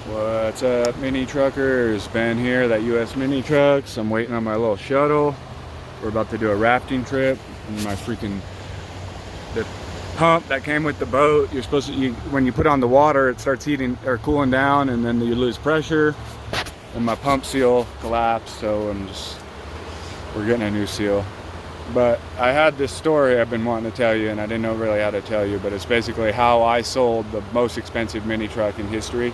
What's up, mini truckers? Ben here, that US mini trucks. I'm waiting on my little shuttle. We're about to do a rafting trip. And the pump that came with the boat, you're supposed to, when you put on the water, it starts heating or cooling down, and then you lose pressure. And my pump seal collapsed, so we're getting a new seal. But I had this story I've been wanting to tell you, and I didn't know really how to tell you, but it's basically how I sold the most expensive mini truck in history.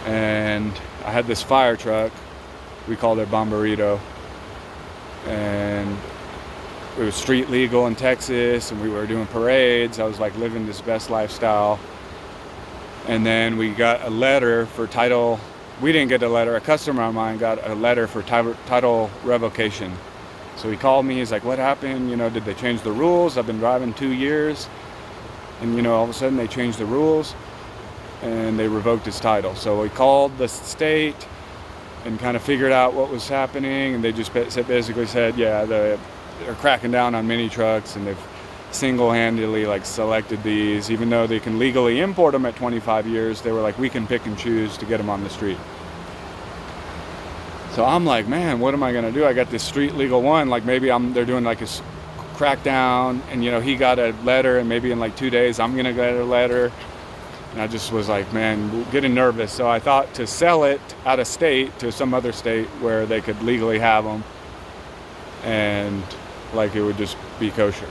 And I had this fire truck, we called it Bomberito, and it was street legal in Texas, and we were doing parades. I was like living this best lifestyle. And then we got a letter for title. We didn't get a letter, a customer of mine got a letter for title revocation. So he called me, he's like, what happened? You know, did they change the rules? I've been driving 2 years, and you know, all of a sudden they changed the rules and they revoked his title. So we called the state and kind of figured out what was happening, and they just basically said, yeah, they're cracking down on mini trucks, and they've single-handedly like selected these, even though they can legally import them at 25 years. They were like, we can pick and choose to get them on the street. So I'm like, man, what am I gonna do? I got this street legal one, like maybe they're doing like a crackdown, and you know, he got a letter, and maybe in like 2 days I'm gonna get a letter. And I just was like, man, getting nervous. So I thought to sell it out of state to some other state where they could legally have them, and like it would just be kosher.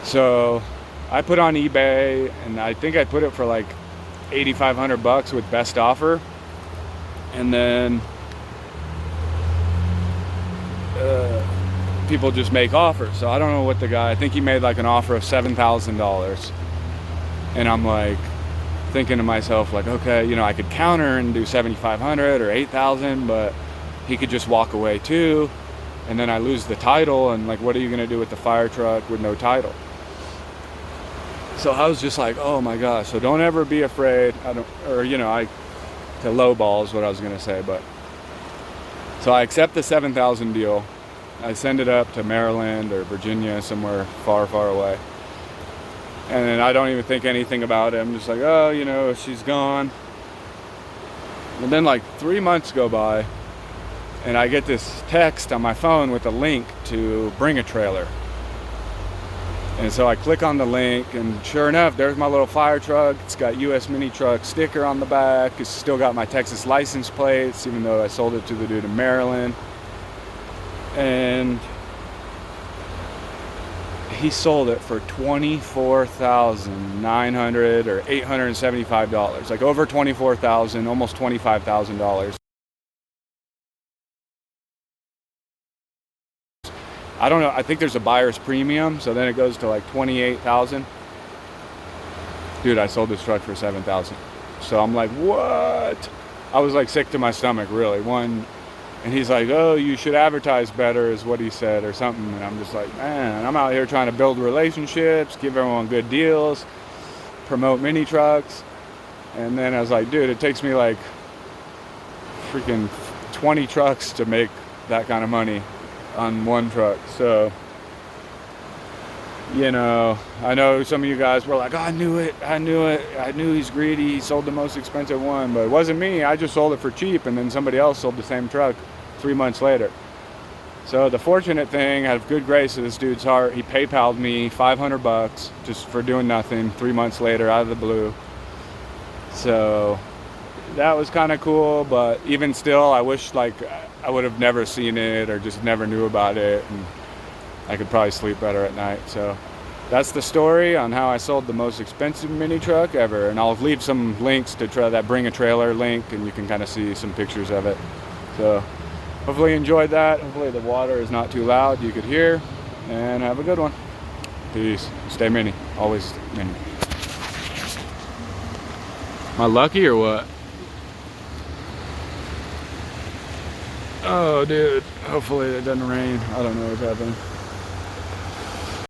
So I put on eBay, and I think I put it for like $8,500 with best offer. And then people just make offers. So I don't know what the guy, I think he made like an offer of $7,000. And I'm like thinking to myself, like, okay, you know, I could counter and do 7,500 or 8,000, but he could just walk away too. And then I lose the title, and like, what are you gonna do with the fire truck with no title? So I was just like, oh my gosh. So don't ever be afraid. To lowball is what I was gonna say, but so I accept the 7,000 deal. I send it up to Maryland or Virginia, somewhere far, far away. And then I don't even think anything about it. I'm just like, oh, you know, she's gone. And then like 3 months go by, and I get this text on my phone with a link to bring a trailer. And so I click on the link, and sure enough, there's my little fire truck. It's got US mini truck sticker on the back. It's still got my Texas license plates, even though I sold it to the dude in Maryland. And he sold it for $24,900 or $875, like over $24,000, almost $25,000. I don't know, I think there's a buyer's premium, so then it goes to like $28,000. Dude, I sold this truck for $7,000. So I'm like, what? I was like sick to my stomach, really. And he's like, oh, you should advertise better, is what he said, or something. And I'm just like, man, I'm out here trying to build relationships, give everyone good deals, promote mini trucks. And then I was like, dude, it takes me like freaking 20 trucks to make that kind of money on one truck. So, you know, I know some of you guys were like, oh, I knew it, I knew he's greedy, he sold the most expensive one. But it wasn't me. I just sold it for cheap, and then somebody else sold the same truck 3 months later. So the fortunate thing, out of good grace of this dude's heart, he PayPal'd me $500 just for doing nothing 3 months later out of the blue. So that was kind of cool, but even still, I wish like I would have never seen it or just never knew about it, and I could probably sleep better at night. So that's the story on how I sold the most expensive mini truck ever. And I'll leave some links to try that bring a trailer link, and you can kind of see some pictures of it. So hopefully you enjoyed that. Hopefully the water is not too loud, you could hear, and have a good one. Peace. Stay mini. Always mini. Am I lucky or what? Oh, dude. Hopefully it doesn't rain. I don't know what's happening.